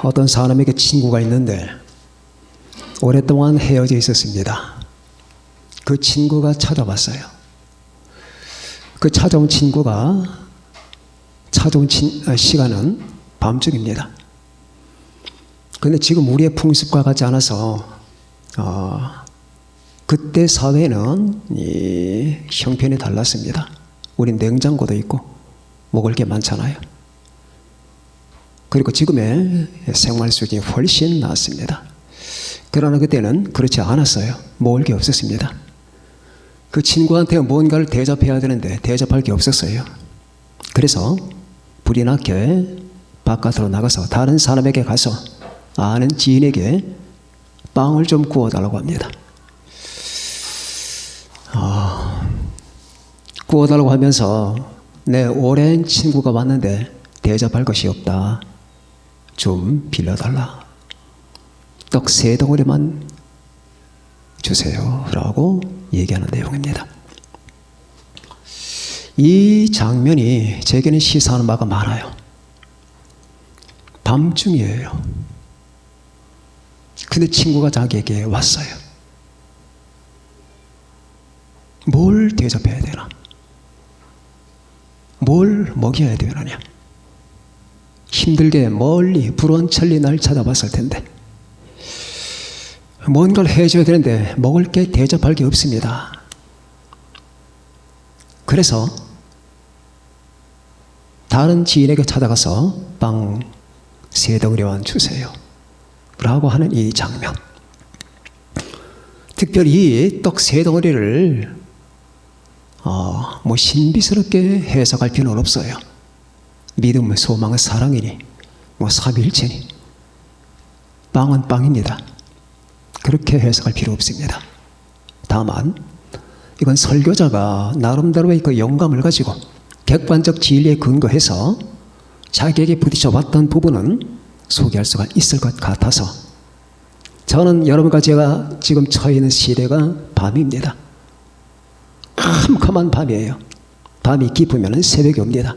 어떤 사람에게 친구가 있는데 오랫동안 헤어져 있었습니다. 그 친구가 찾아왔어요. 그 찾아온 친구가 찾아온 시간은 밤중입니다. 그런데 지금 우리의 풍습과 같지 않아서 그때 사회는 이 형편이 달랐습니다. 우린 냉장고도 있고 먹을 게 많잖아요. 그리고 지금의 생활 수준이 훨씬 나았습니다. 그러나 그때는 그렇지 않았어요. 먹을 게 없었습니다. 그 친구한테 뭔가를 대접해야 되는데 대접할 게 없었어요. 그래서 불이 나게 바깥으로 나가서 다른 사람에게 가서 아는 지인에게 빵을 좀 구워달라고 합니다. 구워달라고 하면서 내 오랜 친구가 왔는데 대접할 것이 없다. 좀 빌려달라. 떡 3덩어리만 주세요. 라고 얘기하는 내용입니다. 이 장면이 제게는 시사하는 바가 많아요. 밤중이에요. 근데 친구가 자기에게 왔어요. 뭘 대접해야 되나? 뭘 먹여야 되느냐? 힘들게 멀리 불원천리 날 찾아봤을 텐데 뭔가를 해줘야 되는데 먹을 게 대접할 게 없습니다. 그래서 다른 지인에게 찾아가서 빵 3덩어리만 주세요 라고 하는 이 장면, 특별히 떡 3덩어리를 뭐 신비스럽게 해석할 필요는 없어요. 믿음, 소망은 사랑이니 뭐 삼위일체니 빵은 빵입니다. 그렇게 해석할 필요 없습니다. 다만 이건 설교자가 나름대로의 그 영감을 가지고 객관적 진리에 근거해서 자기에게 부딪혀봤던 부분은 소개할 수가 있을 것 같아서 저는 여러분과 제가 지금 처해 있는 시대가 밤입니다. 캄캄한 밤이에요. 밤이 깊으면 새벽이 옵니다.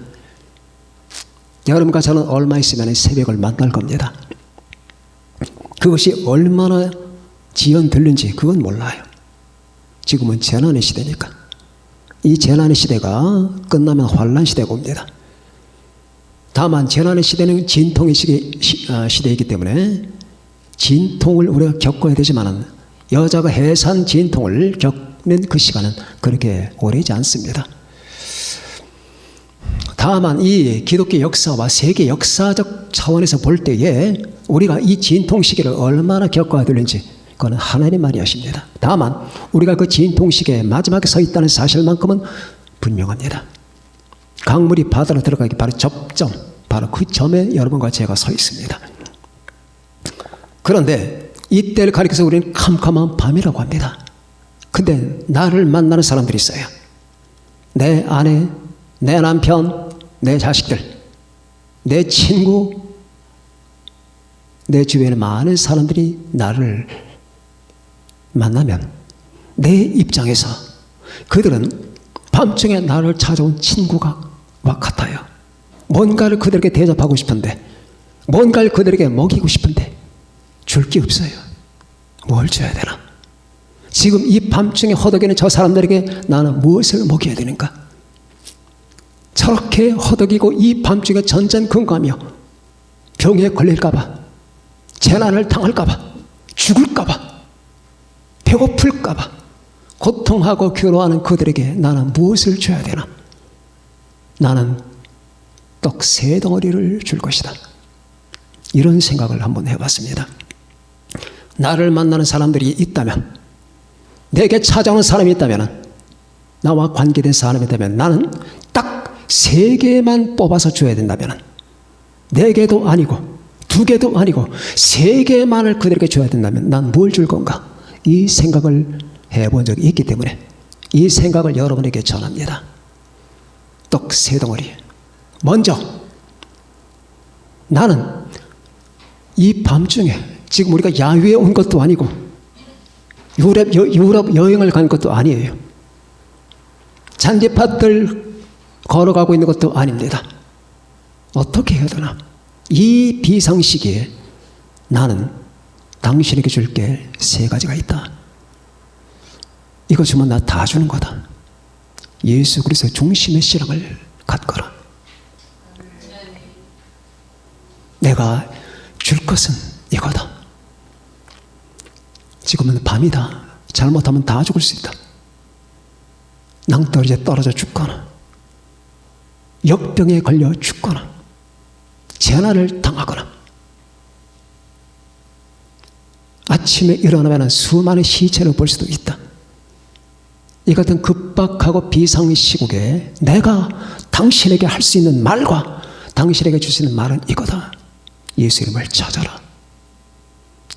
여러분과 저는 얼마 있으면 새벽을 만날 겁니다. 그것이 얼마나 지연들는지 그건 몰라요. 지금은 재난의 시대니까. 이 재난의 시대가 끝나면 환란 시대가 옵니다. 다만 재난의 시대는 진통의 시대이기 때문에 진통을 우리가 겪어야 되지만 여자가 해산 진통을 겪는 그 시간은 그렇게 오래지 않습니다. 다만 이 기독교 역사와 세계 역사적 차원에서 볼 때에 우리가 이 진통 시기를 얼마나 겪어야 되는지 그건 하나님만이 아십니다. 다만 우리가 그 진통 시기에 마지막에 서 있다는 사실만큼은 분명합니다. 강물이 바다로 들어가기 바로 접점, 바로 그 점에 여러분과 제가 서 있습니다. 그런데 이때를 가리켜서 우리는 캄캄한 밤이라고 합니다. 근데 나를 만나는 사람들이 있어요. 내 아내, 내 남편, 내 자식들, 내 친구, 내 주변에 많은 사람들이 나를 만나면 내 입장에서 그들은 밤중에 나를 찾아온 친구가 같아요. 뭔가를 그들에게 대접하고 싶은데, 뭔가를 그들에게 먹이고 싶은데 줄 게 없어요. 뭘 줘야 되나? 지금 이 밤중에 허덕이는 저 사람들에게 나는 무엇을 먹여야 되는가? 저렇게 허덕이고 이 밤중에 전전긍긍하며 병에 걸릴까봐, 재난을 당할까봐, 죽을까봐, 배고플까봐 고통하고 괴로워하는 그들에게 나는 무엇을 줘야 되나? 나는 떡 3덩어리를 줄 것이다. 이런 생각을 한번 해봤습니다. 나를 만나는 사람들이 있다면, 내게 찾아오는 사람이 있다면, 나와 관계된 사람이 있다면 나는 딱 3개만 뽑아서 줘야 된다면 4개도 아니고 2개도 아니고 3개만을 그들에게 줘야 된다면 난 뭘 줄 건가? 이 생각을 해본 적이 있기 때문에 이 생각을 여러분에게 전합니다. 떡 3덩어리. 먼저 나는 이 밤중에 지금 우리가 야외에 온 것도 아니고 유럽 여행을 간 것도 아니에요. 잔디밭들 걸어가고 있는 것도 아닙니다. 어떻게 해야 되나? 이 비상시기에 나는 당신에게 줄 게 세 가지가 있다. 이거 주면 나 다 주는 거다. 예수 그리스도 중심의 신앙을 갖거라. 내가 줄 것은 이거다. 지금은 밤이다. 잘못하면 다 죽을 수 있다. 낭떠러지에 떨어져 죽거나 역병에 걸려 죽거나 재난을 당하거나 아침에 일어나면 수많은 시체를 볼 수도 있다. 이 같은 급박하고 비상 시국에 내가 당신에게 할 수 있는 말과 당신에게 줄 수 있는 말은 이거다. 예수 이름을 찾아라.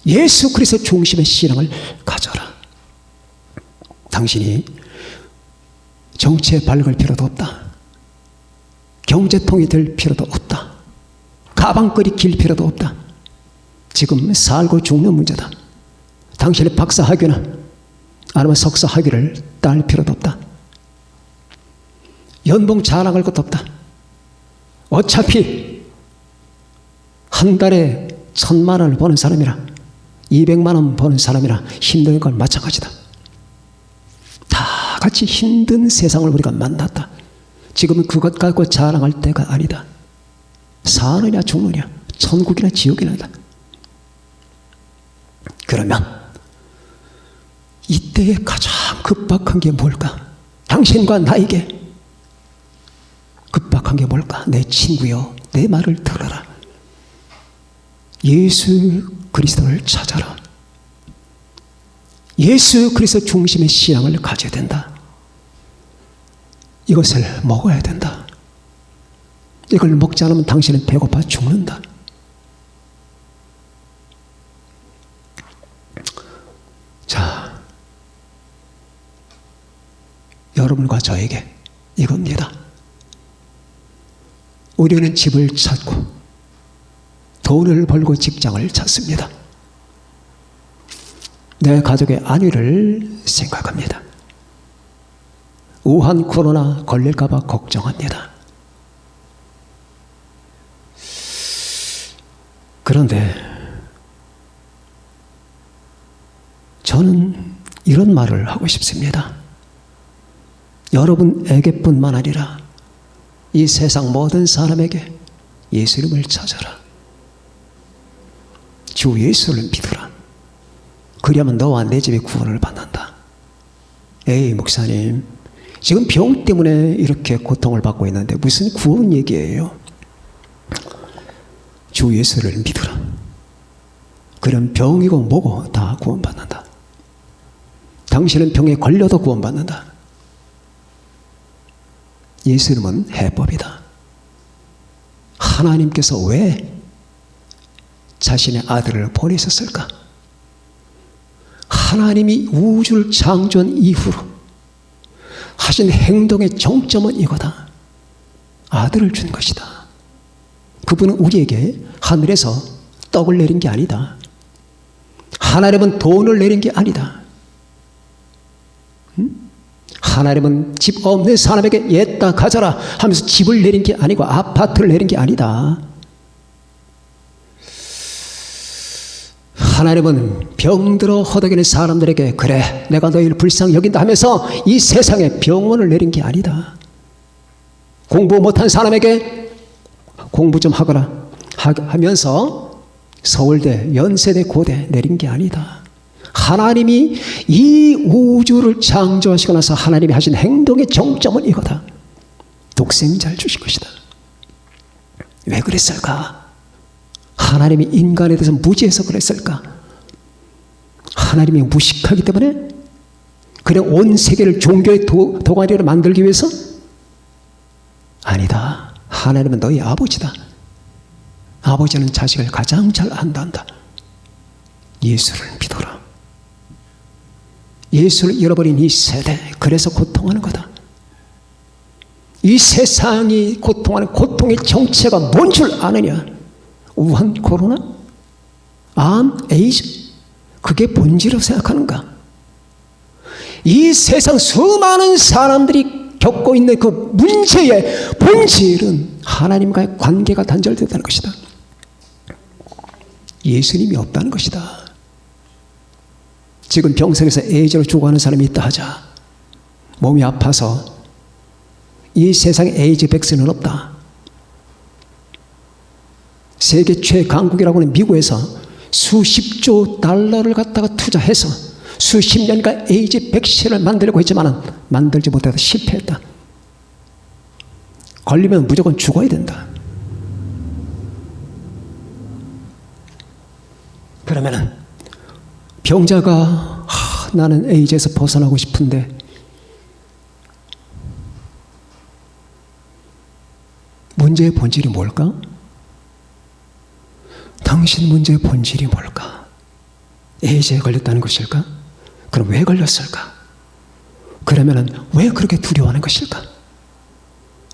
예수 그리스도 중심의 신앙을 가져라. 당신이 정치에 발걸 필요도 없다. 경제통이 될 필요도 없다. 가방끈이 길 필요도 없다. 지금 살고 죽는 문제다. 당신의 박사 학위나 아니면 석사 학위를 딸 필요도 없다. 연봉 자랑할 것도 없다. 어차피 한 달에 1,000만 원을 버는 사람이랑 200만 원 버는 사람이랑 힘든 건 마찬가지다. 다 같이 힘든 세상을 우리가 만났다. 지금은 그것 갖고 자랑할 때가 아니다. 사느냐 죽느냐, 천국이나 지옥이나. 그러면 이때에 가장 급박한 게 뭘까? 당신과 나에게 급박한 게 뭘까? 내 친구여, 내 말을 들어라. 예수 그리스도를 찾아라. 예수 그리스도 중심의 신앙을 가져야 된다. 이것을 먹어야 된다. 이걸 먹지 않으면 당신은 배고파 죽는다. 자, 여러분과 저에게 이겁니다. 우리는 집을 찾고 돈을 벌고 직장을 찾습니다. 내 가족의 안위를 생각합니다. 우한 코로나 걸릴까 봐 걱정합니다. 그런데 저는 이런 말을 하고 싶습니다. 여러분에게뿐만 아니라 이 세상 모든 사람에게 예수 이름을 찾아라. 주 예수를 믿으라. 그리하면 너와 내 집이 구원을 받는다. 에이 목사님, 지금 병 때문에 이렇게 고통을 받고 있는데 무슨 구원 얘기예요? 주 예수를 믿으라. 그럼 병이고 뭐고 다 구원받는다. 당신은 병에 걸려도 구원받는다. 예수 이름은 해법이다. 하나님께서 왜 자신의 아들을 보내셨을까? 하나님이 우주를 창조한 이후로 하신 행동의 정점은 이거다. 아들을 준 것이다. 그분은 우리에게 하늘에서 떡을 내린 게 아니다. 하나님은 돈을 내린 게 아니다. 하나님은 집 없는 사람에게 옛다 가져라 하면서 집을 내린 게 아니고 아파트를 내린 게 아니다. 하나님은 병들어 허덕이는 사람들에게 그래 내가 너희를 불쌍히 여긴다 하면서 이 세상에 병원을 내린 게 아니다. 공부 못한 사람에게 공부 좀 하거라 하면서 서울대, 연세대, 고대 내린 게 아니다. 하나님이 이 우주를 창조하시고 나서 하나님이 하신 행동의 정점은 이거다. 독생자를 주신 것이다. 왜 그랬을까? 하나님이 인간에 대해서 무지해서 그랬을까? 하나님이 무식하기 때문에? 그냥 온 세계를 종교의 도가니로 만들기 위해서? 아니다. 하나님은 너희 아버지다. 아버지는 자식을 가장 잘 안단다. 예수를 믿어라. 예수를 잃어버린 이 세대, 그래서 고통하는 거다. 이 세상이 고통하는 고통의 정체가 뭔 줄 아느냐? 우한 코로나? 암, 에이즈? 그게 본질이라고 생각하는가? 이 세상 수많은 사람들이 겪고 있는 그 문제의 본질은 하나님과의 관계가 단절됐다는 것이다. 예수님이 없다는 것이다. 지금 병석에서 에이즈로 죽어가는 사람이 있다 하자. 몸이 아파서 이 세상에 에이즈 백신은 없다. 세계 최강국이라고 하는 미국에서 수십조 달러를 갖다가 투자해서 수십 년간 에이즈 백신을 만들려고 했지만 만들지 못해서 실패했다. 걸리면 무조건 죽어야 된다. 그러면은 병자가 나는 에이즈에서 벗어나고 싶은데 문제의 본질이 뭘까? 당신 문제의 본질이 뭘까? 에이즈에 걸렸다는 것일까? 그럼 왜 걸렸을까? 그러면은 왜 그렇게 두려워하는 것일까?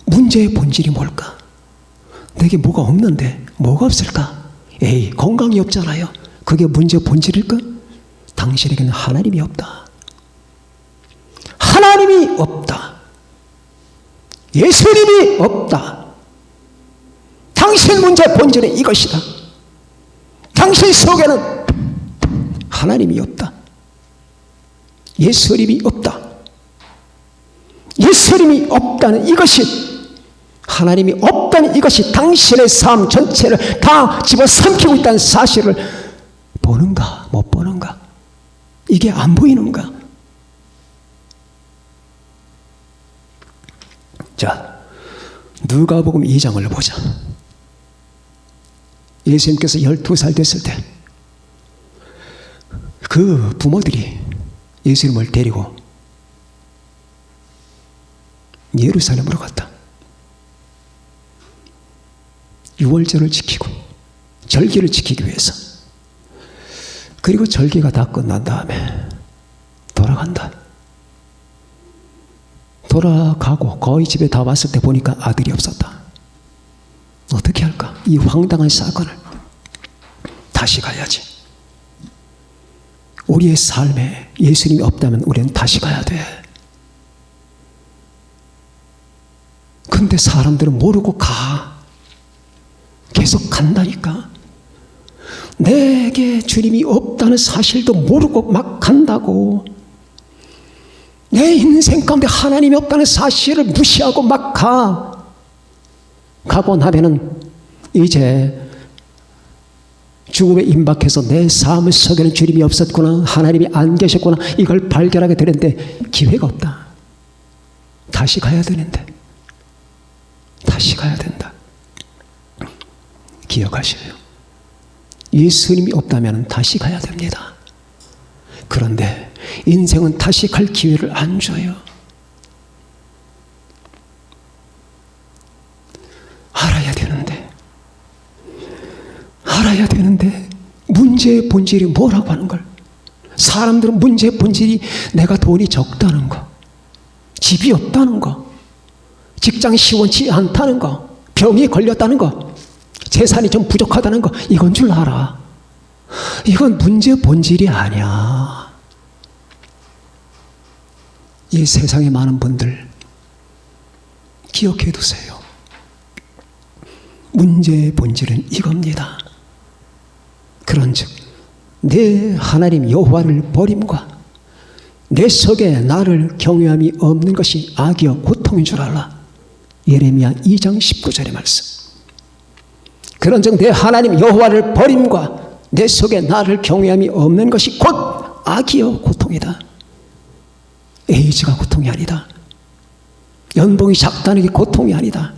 문제의 본질이 뭘까? 내게 뭐가 없는데 뭐가 없을까? 에이, 건강이 없잖아요. 그게 문제의 본질일까? 당신에게는 하나님이 없다. 하나님이 없다. 예수님이 없다. 당신 문제의 본질은 이것이다. 당신 속에는 하나님이 없다. 예수님이 없다. 예수님이 없다는 이것이, 하나님이 없다는 이것이 당신의 삶 전체를 다 집어삼키고 있다는 사실을 보는가 못 보는가? 이게 안 보이는가? 자, 누가복음 2장을 보자. 예수님께서 12살 됐을 때 그 부모들이 예수님을 데리고 예루살렘으로 갔다. 유월절을 지키고 절기를 지키기 위해서. 그리고 절기가 다 끝난 다음에 돌아간다. 돌아가고 거의 집에 다 왔을 때 보니까 아들이 없었다. 어떻게 할까? 이 황당한 사건을 다시 가야지. 우리의 삶에 예수님이 없다면 우리는 다시 가야 돼. 근데 사람들은 모르고 가. 계속 간다니까. 내게 주님이 없다는 사실도 모르고 막 간다고. 내 인생 가운데 하나님이 없다는 사실을 무시하고 막 가. 가고 나면은 이제 죽음에 임박해서 내 삶 속에는 주님이 없었구나, 하나님이 안 계셨구나, 이걸 발견하게 되는데 기회가 없다. 다시 가야 되는데. 다시 가야 된다. 기억하셔요. 예수님이 없다면 다시 가야 됩니다. 그런데 인생은 다시 갈 기회를 안 줘요. 알아야 되는데 문제의 본질이 뭐라고 하는 걸. 사람들은 문제의 본질이 내가 돈이 적다는 거, 집이 없다는 거, 직장이 시원치 않다는 거, 병이 걸렸다는 거, 재산이 좀 부족하다는 거, 이건 줄 알아. 이건 문제의 본질이 아니야. 이 세상에 많은 분들 기억해 두세요. 문제의 본질은 이겁니다. 그런즉 내 하나님 여호와를 버림과 내 속에 나를 경외함이 없는 것이 악이요 고통인 줄 알라. 예레미야 2장 19절의 말씀. 그런즉 내 하나님 여호와를 버림과 내 속에 나를 경외함이 없는 것이 곧 악이요 고통이다. 에이즈가 고통이 아니다. 연봉이 작다는 게 고통이 아니다.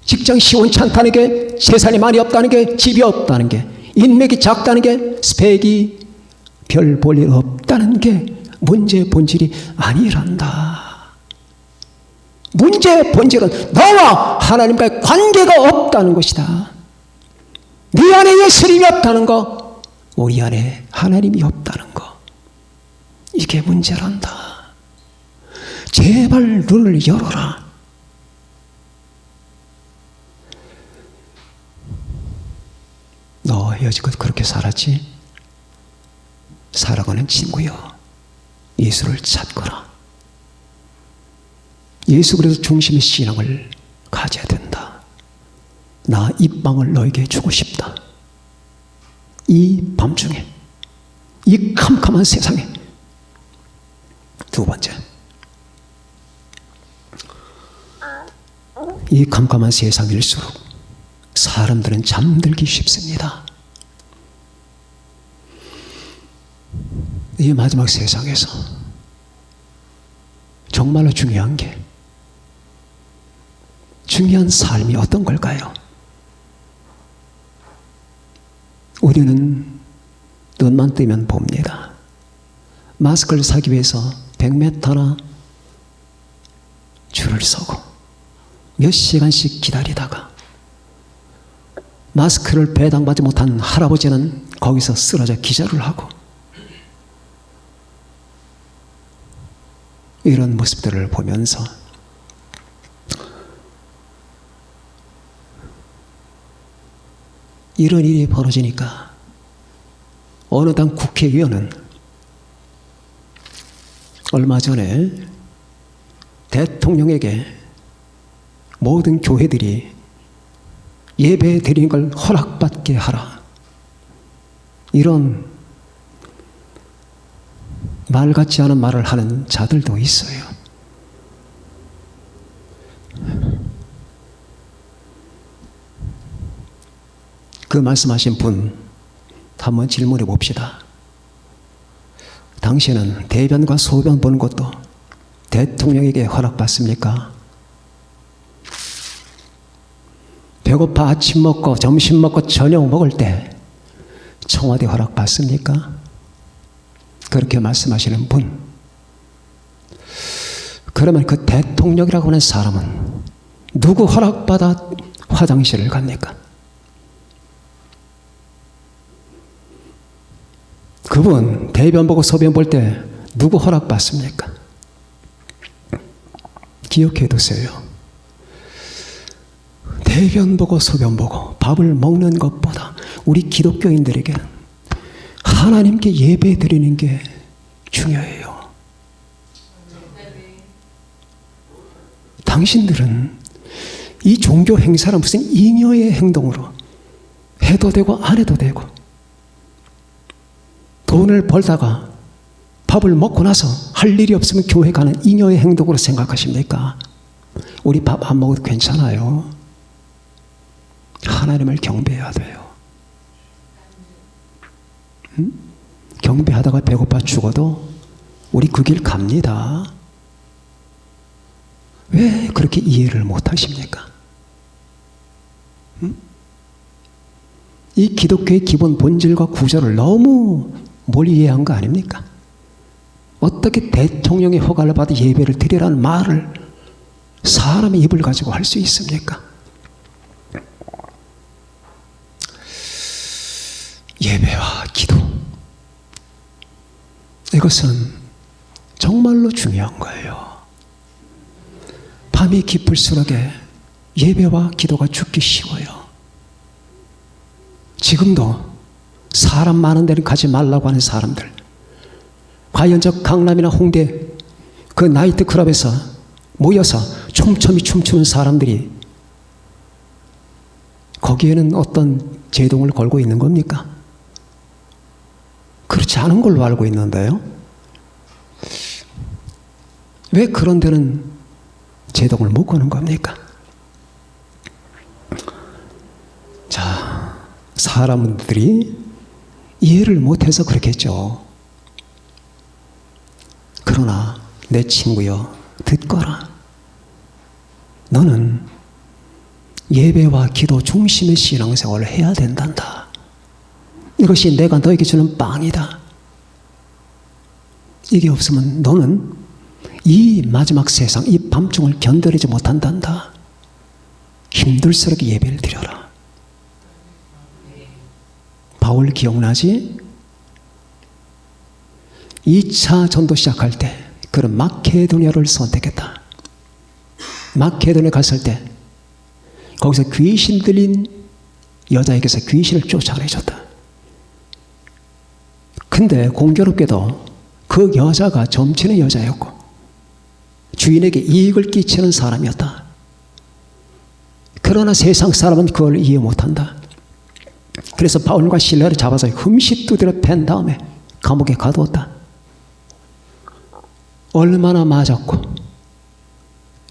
직장 시원치 않다는 게, 재산이 많이 없다는 게, 집이 없다는 게, 인맥이 작다는 게, 스펙이 별 볼 일 없다는 게 문제의 본질이 아니란다. 문제의 본질은 너와 하나님과의 관계가 없다는 것이다. 네 안에 예수님이 없다는 거, 우리 안에 하나님이 없다는 거, 이게 문제란다. 제발 눈을 열어라. 너 여지껏 그렇게 살았지? 살아가는 친구여, 예수를 찾거라. 예수 그래서 중심의 신앙을 가져야 된다. 나 이 빵을 너에게 주고 싶다. 이 밤중에, 이 캄캄한 세상에. 두 번째, 이 캄캄한 세상일수록 사람들은 잠들기 쉽습니다. 이 마지막 세상에서 정말로 중요한 삶이 어떤 걸까요? 우리는 눈만 뜨면 봅니다. 마스크를 사기 위해서 100m나 줄을 서고 몇 시간씩 기다리다가 마스크를 배당받지 못한 할아버지는 거기서 쓰러져 기절을 하고, 이런 모습들을 보면서 이런 일이 벌어지니까 어느 당 국회의원은 얼마 전에 대통령에게 모든 교회들이 예배 드리는 걸 허락받게 하라, 이런 말 같지 않은 말을 하는 자들도 있어요. 그 말씀하신 분 한번 질문해 봅시다. 당신은 대변과 소변 보는 것도 대통령에게 허락받습니까? 배고파 아침 먹고 점심 먹고 저녁 먹을 때 청와대 허락받습니까? 그렇게 말씀하시는 분, 그러면 그 대통령이라고 하는 사람은 누구 허락받아 화장실을 갑니까? 그분 대변 보고 소변 볼 때 누구 허락받습니까? 기억해 두세요. 대변 보고 소변 보고 밥을 먹는 것보다 우리 기독교인들에게는 하나님께 예배 드리는 게 중요해요. 당신들은 이 종교 행사는 무슨 잉여의 행동으로 해도 되고 안 해도 되고, 돈을 벌다가 밥을 먹고 나서 할 일이 없으면 교회 가는 잉여의 행동으로 생각하십니까? 우리 밥 안 먹어도 괜찮아요. 하나님을 경배해야 돼요. 경배하다가 배고파 죽어도 우리 그 길 갑니다. 왜 그렇게 이해를 못하십니까? 이 기독교의 기본 본질과 구조를 너무 멀리 이해한 거 아닙니까? 어떻게 대통령의 허가를 받아 예배를 드리라는 말을 사람의 입을 가지고 할 수 있습니까? 예배와 기도, 이것은 정말로 중요한 거예요. 밤이 깊을수록에 예배와 기도가 죽기 쉬워요. 지금도 사람 많은 데는 가지 말라고 하는 사람들, 과연 저 강남이나 홍대 그 나이트클럽에서 모여서 촘촘히 춤추는 사람들이 거기에는 어떤 제동을 걸고 있는 겁니까? 그렇지 않은 걸로 알고 있는데요. 왜 그런 데는 제동을 못 거는 겁니까? 자, 사람들이 이해를 못해서 그렇겠죠. 그러나 내 친구여, 듣거라. 너는 예배와 기도 중심의 신앙생활을 해야 된단다. 이것이 내가 너에게 주는 빵이다. 이게 없으면 너는 이 마지막 세상, 이 밤중을 견뎌내지 못한단다. 힘들수록 예배를 드려라. 바울 기억나지? 2차 전도 시작할 때 그는 마케도니아를 선택했다. 마케도니아 갔을 때 거기서 귀신 들린 여자에게서 귀신을 쫓아내줬다. 근데 공교롭게도 그 여자가 점치는 여자였고 주인에게 이익을 끼치는 사람이었다. 그러나 세상 사람은 그걸 이해 못한다. 그래서 바울과 실라를 잡아서 흠시 두드려 팬 다음에 감옥에 가두었다. 얼마나 맞았고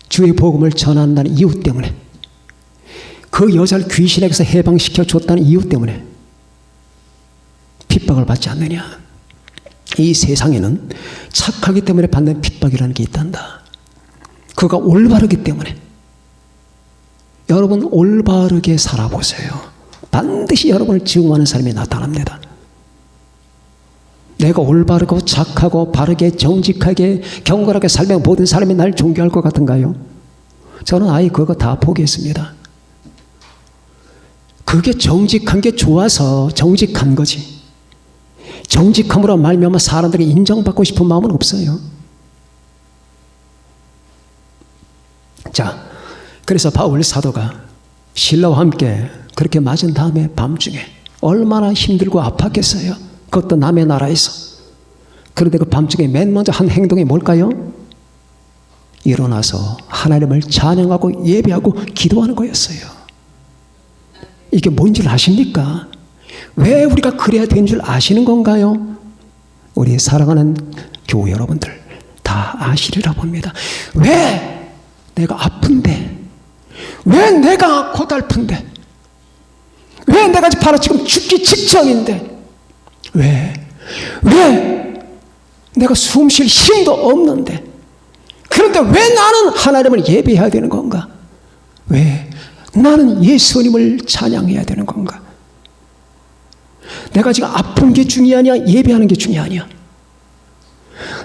주의 복음을 전한다는 이유 때문에, 그 여자를 귀신에게서 해방시켜 줬다는 이유 때문에 핍박을 받지 않느냐. 이 세상에는 착하기 때문에 받는 핍박이라는 게 있단다. 그가 올바르기 때문에. 여러분 올바르게 살아보세요. 반드시 여러분을 증오하는 사람이 나타납니다. 내가 올바르고 착하고 바르게 정직하게 경건하게 살면 모든 사람이 날 존경할 것 같은가요? 저는 아예 그거 다 포기했습니다. 그게 정직한 게 좋아서 정직한 거지. 정직함으로 말미암아 사람들이 인정받고 싶은 마음은 없어요. 자, 그래서 바울 사도가 실라와 함께 그렇게 맞은 다음에 밤중에 얼마나 힘들고 아팠겠어요. 그것도 남의 나라에서. 그런데 그 밤중에 맨 먼저 한 행동이 뭘까요? 일어나서 하나님을 찬양하고 예배하고 기도하는 거였어요. 이게 뭔지 아십니까? 왜 우리가 그래야 되는 줄 아시는 건가요? 우리 사랑하는 교우 여러분들 다 아시리라 봅니다. 왜 내가 아픈데, 왜 내가 고달픈데, 왜 내가 바로 지금 죽기 직전인데, 왜 내가 숨 쉴 힘도 없는데, 그런데 왜 나는 하나님을 예배해야 되는 건가? 왜 나는 예수님을 찬양해야 되는 건가? 내가 지금 아픈 게 중요하냐, 예배하는 게 중요하냐?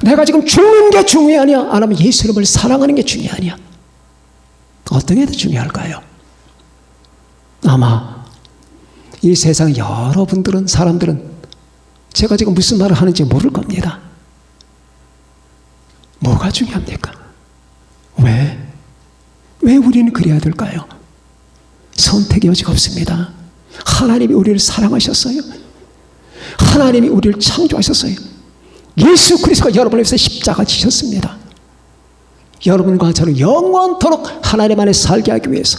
내가 지금 죽는 게 중요하냐, 아니면 예수님을 사랑하는 게 중요하냐? 어떤 게 더 중요할까요? 아마 이 세상 여러분들은, 사람들은 제가 지금 무슨 말을 하는지 모를 겁니다. 뭐가 중요합니까? 왜 우리는 그래야 될까요? 선택의 여지가 없습니다. 하나님이 우리를 사랑하셨어요. 하나님이 우리를 창조하셨어요. 예수 그리스도가 여러분을 위해서 십자가 지셨습니다. 여러분과 저를 영원토록 하나님 안에 살게 하기 위해서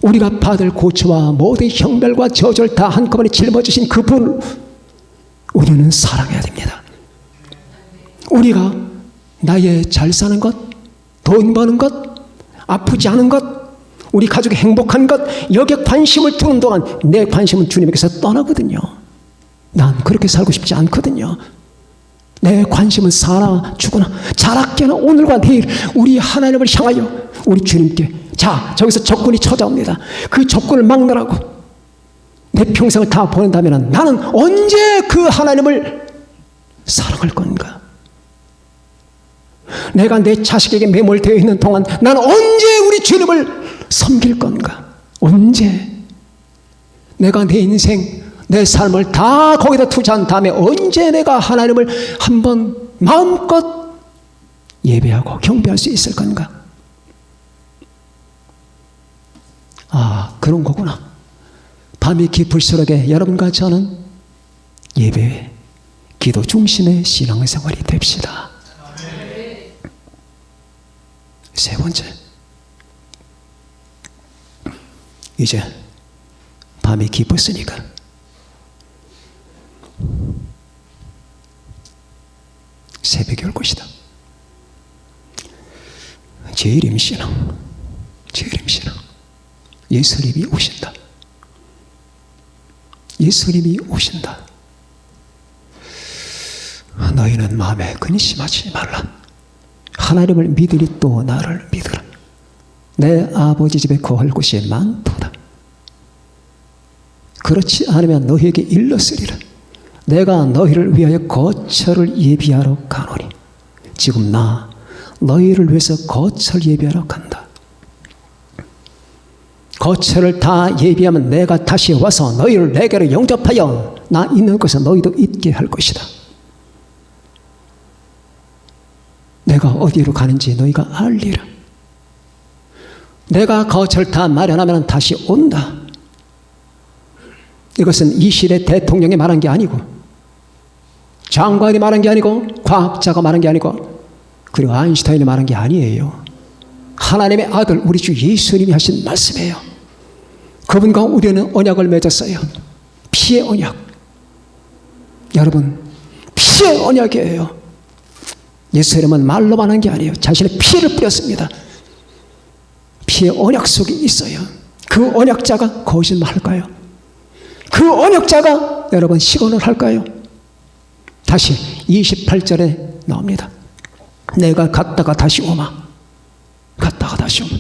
우리가 받을 고초와 모든 형벌과 저주를 다 한꺼번에 짊어지신 그분을 우리는 사랑해야 됩니다. 우리가 나의 잘 사는 것, 돈 버는 것, 아프지 않은 것, 우리 가족이 행복한 것, 여기에 관심을 두는 동안 내 관심은 주님에게서 떠나거든요. 난 그렇게 살고 싶지 않거든요. 내 관심은 사나 죽으나 자라깨나 오늘과 내일 우리 하나님을 향하여 우리 주님께, 자, 저기서 적군이 찾아옵니다. 그 적군을 막느라고 내 평생을 다 보낸다면 나는 언제 그 하나님을 사랑할 건가? 내가 내 자식에게 매몰되어 있는 동안 나는 언제 우리 주님을 섬길 건가? 언제? 내가 내 인생, 내 삶을 다 거기다 투자한 다음에 언제 내가 하나님을 한번 마음껏 예배하고 경배할 수 있을 건가? 아, 그런 거구나. 밤이 깊을수록에 여러분과 저는 예배, 기도 중심의 신앙생활이 됩시다. 세 번째, 이제 밤이 깊었으니까 새벽이 올 것이다. 재림신앙, 재림신앙. 예수님이 오신다. 예수님이 오신다. 너희는 마음에 근심하지 말라. 하나님을 믿으리 또 나를 믿으라. 내 아버지 집에 거할 곳이 많도다. 그렇지 않으면 너희에게 일렀으리라. 내가 너희를 위하여 거처를 예비하러 가노니 지금 나 너희를 위해서 거처를 예비하러 간다. 거처를 다 예비하면 내가 다시 와서 너희를 내게로 영접하여 나 있는 곳에 너희도 있게 할 것이다. 내가 어디로 가는지 너희가 알리라. 내가 거처를 다 마련하면 다시 온다. 이것은 이 시대 대통령이 말한 게 아니고, 장관이 말한 게 아니고, 과학자가 말한 게 아니고, 그리고 아인슈타인이 말한 게 아니에요. 하나님의 아들 우리 주 예수님이 하신 말씀이에요. 그분과 우리는 언약을 맺었어요. 피의 언약. 여러분, 피의 언약이에요. 예수 이름은 말로만 한 게 아니에요. 자신의 피를 뿌렸습니다. 피의 언약 속에 있어요. 그 언약자가 거짓말할까요? 그 언약자가 여러분 시건을 할까요? 다시 28절에 나옵니다. 내가 갔다가 다시 오마. 갔다가 다시 오마.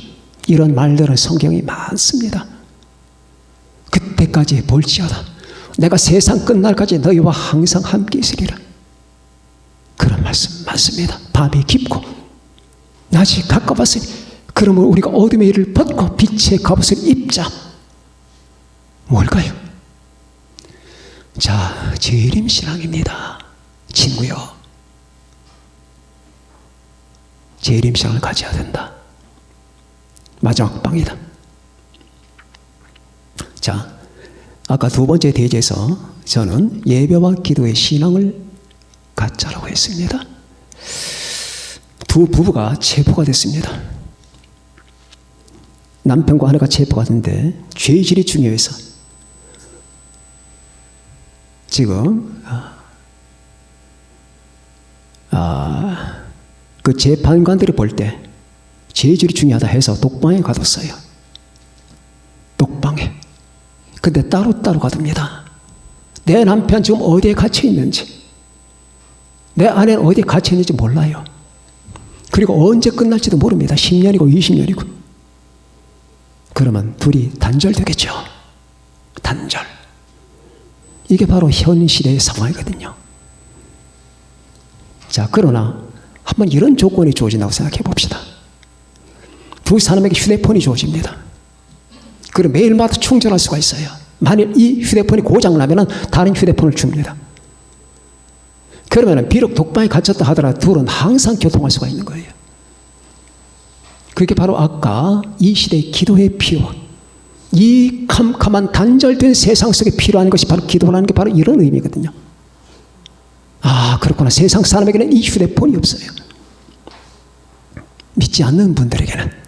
이런 말들은 성경이 많습니다. 그때까지 볼지어다. 내가 세상 끝날까지 너희와 항상 함께 있으리라. 그런 말씀 많습니다. 밤이 깊고 낮이 가까웠으니 그러므로 우리가 어둠의 일을 벗고 빛의 갑옷을 입자. 뭘까요? 자, 재림신앙입니다. 친구요, 재림신앙을 가져야 된다. 마지막 방이다. 자, 아까 두 번째 대제에서 저는 예배와 기도의 신앙을 갖자라고 했습니다. 두 부부가 체포가 됐습니다. 남편과 아내가 체포가 됐는데 죄질이 중요해서 지금 그 재판관들이 볼 때 죄질이 중요하다 해서 독방에 가뒀어요. 독방에. 근데 따로따로 가둡니다. 내 남편 지금 어디에 갇혀 있는지, 내 아내는 어디에 갇혀 있는지 몰라요. 그리고 언제 끝날지도 모릅니다. 10년이고 20년이고. 그러면 둘이 단절되겠죠. 단절. 이게 바로 현실의 상황이거든요. 자, 그러나 한번 이런 조건이 주어진다고 생각해 봅시다. 두 사람에게 휴대폰이 주어집니다. 그리고 매일마다 충전할 수가 있어요. 만일 이 휴대폰이 고장나면 다른 휴대폰을 줍니다. 그러면 비록 독방에 갇혔다 하더라도 둘은 항상 교통할 수가 있는 거예요. 그게 바로 아까 이 시대의 기도의 필요, 이 캄캄한 단절된 세상 속에 필요한 것이 바로 기도라는 게 바로 이런 의미거든요. 아, 그렇구나. 세상 사람에게는 이 휴대폰이 없어요. 믿지 않는 분들에게는.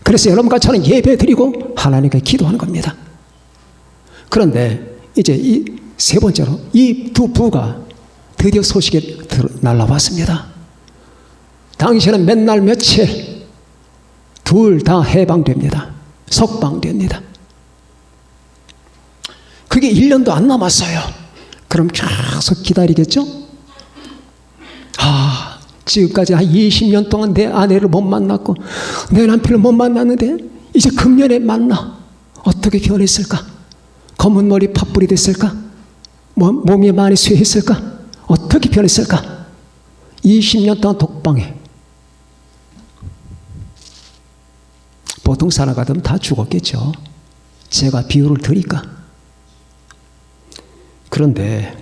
그래서 여러분과 저는 예배 드리고 하나님께 기도하는 겁니다. 그런데 이제 이 세 번째로 이 두 부부가 드디어 소식이 날라왔습니다. 당신은 몇 날 며칠 둘 다 해방됩니다. 석방됩니다. 그게 1년도 안 남았어요. 그럼 계속 기다리겠죠? 지금까지 한 20년 동안 내 아내를 못 만났고 내 남편을 못 만났는데 이제 금년에 만나. 어떻게 변했을까? 검은 머리 팥불이 됐을까? 몸이 많이 쇠했을까? 어떻게 변했을까? 20년 동안 독방에. 보통 사람 같으면 다 죽었겠죠. 제가 비유를 드릴까? 그런데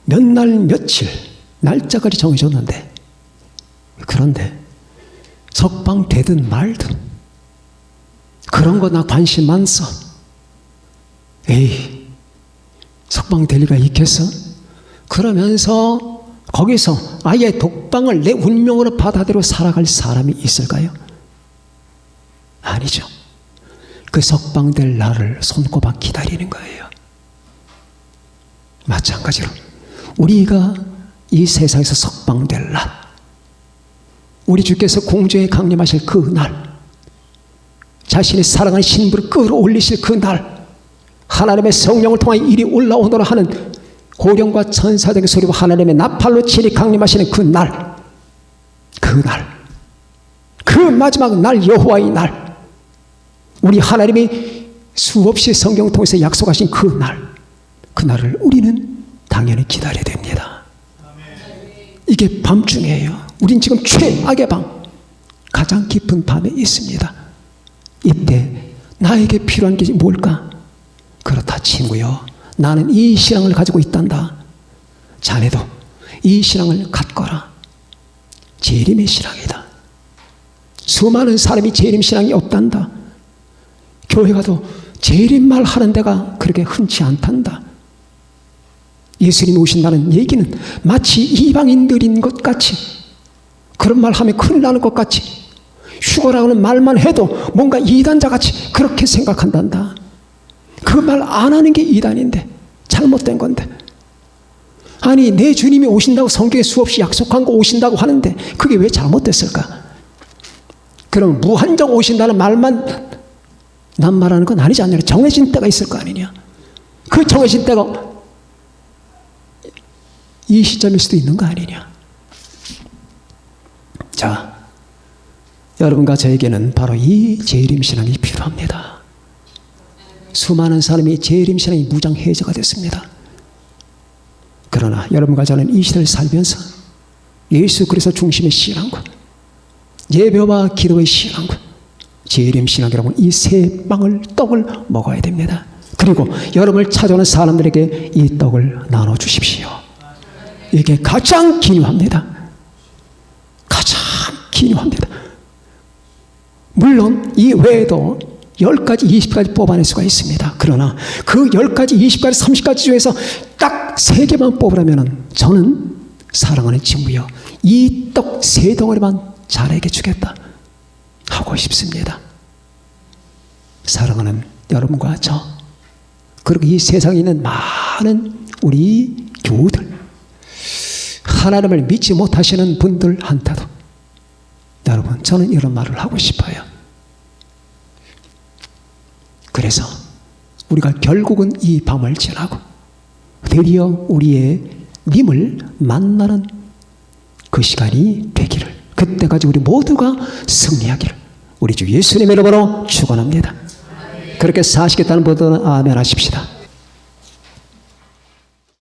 몇 날 며칠 날짜까지 정해졌는데, 그런데 석방되든 말든 그런 거 나 관심 많소. 에이, 석방될 리가 있겠어? 그러면서 거기서 아예 독방을 내 운명으로 받아들여 살아갈 사람이 있을까요? 아니죠. 그 석방될 날을 손꼽아 기다리는 거예요. 마찬가지로 우리가 이 세상에서 석방될 날, 우리 주께서 공중에 강림하실 그 날, 자신의 사랑하는 신부를 끌어올리실 그 날, 하나님의 성령을 통해 이리 올라오노라 하는 고령과 천사들의 소리와 하나님의 나팔로 친히 강림하시는 그 날, 그 마지막 날, 여호와의 날, 우리 하나님이 수없이 성경을 통해서 약속하신 그 날을 우리는 당연히 기다려야 됩니다. 이게 밤중이에요. 우린 지금 최악의 밤, 가장 깊은 밤에 있습니다. 이때 나에게 필요한 게 뭘까? 그렇다 친구요, 나는 이 신앙을 가지고 있단다. 자네도 이 신앙을 갖거라. 재림의 신앙이다. 수많은 사람이 재림 신앙이 없단다. 교회 가도 재림말 하는 데가 그렇게 흔치 않단다. 예수님이 오신다는 얘기는 마치 이방인들인 것 같이, 그런 말 하면 큰일 나는 것 같이, 휴거라고는 말만 해도 뭔가 이단자같이 그렇게 생각한단다. 그 말 안 하는 게 이단인데, 잘못된 건데. 아니, 내 주님이 오신다고 성경에 수없이 약속한 거 오신다고 하는데 그게 왜 잘못됐을까? 그럼 무한정 오신다는 말만 난 말하는 건 아니지 않느냐. 정해진 때가 있을 거 아니냐. 그 정해진 때가 이 시점일 수도 있는 거 아니냐. 자, 여러분과 저에게는 바로 이 재림신앙이 필요합니다. 수많은 사람이 재림신앙이 무장해제가 됐습니다. 그러나 여러분과 저는 이 시대를 살면서 예수 그리스도 중심의 신앙과 예배와 기도의 신앙과 재림신앙이라고 하는 이 세 빵을 떡을 먹어야 됩니다. 그리고 여러분을 찾아오는 사람들에게 이 떡을 나눠주십시오. 이게 가장 기묘합니다. 가장 기묘합니다. 물론 이 외에도 10가지, 20가지 뽑아낼 수가 있습니다. 그러나 그 10가지, 20가지, 30가지 중에서 딱 3개만 뽑으라면 저는 사랑하는 친구여, 이 떡 3덩어리만 자네에게 주겠다 하고 싶습니다. 사랑하는 여러분과 저, 그리고 이 세상에 있는 많은 우리 교우들, 하나님을 믿지 못하시는 분들한테도 여러분, 저는 이런 말을 하고 싶어요. 그래서 우리가 결국은 이 밤을 지나고 드디어 우리의 님을 만나는 그 시간이 되기를, 그때까지 우리 모두가 승리하기를 우리 주 예수님의 이름으로 축원합니다. 그렇게 사시겠다는 분들은 아멘 하십시다.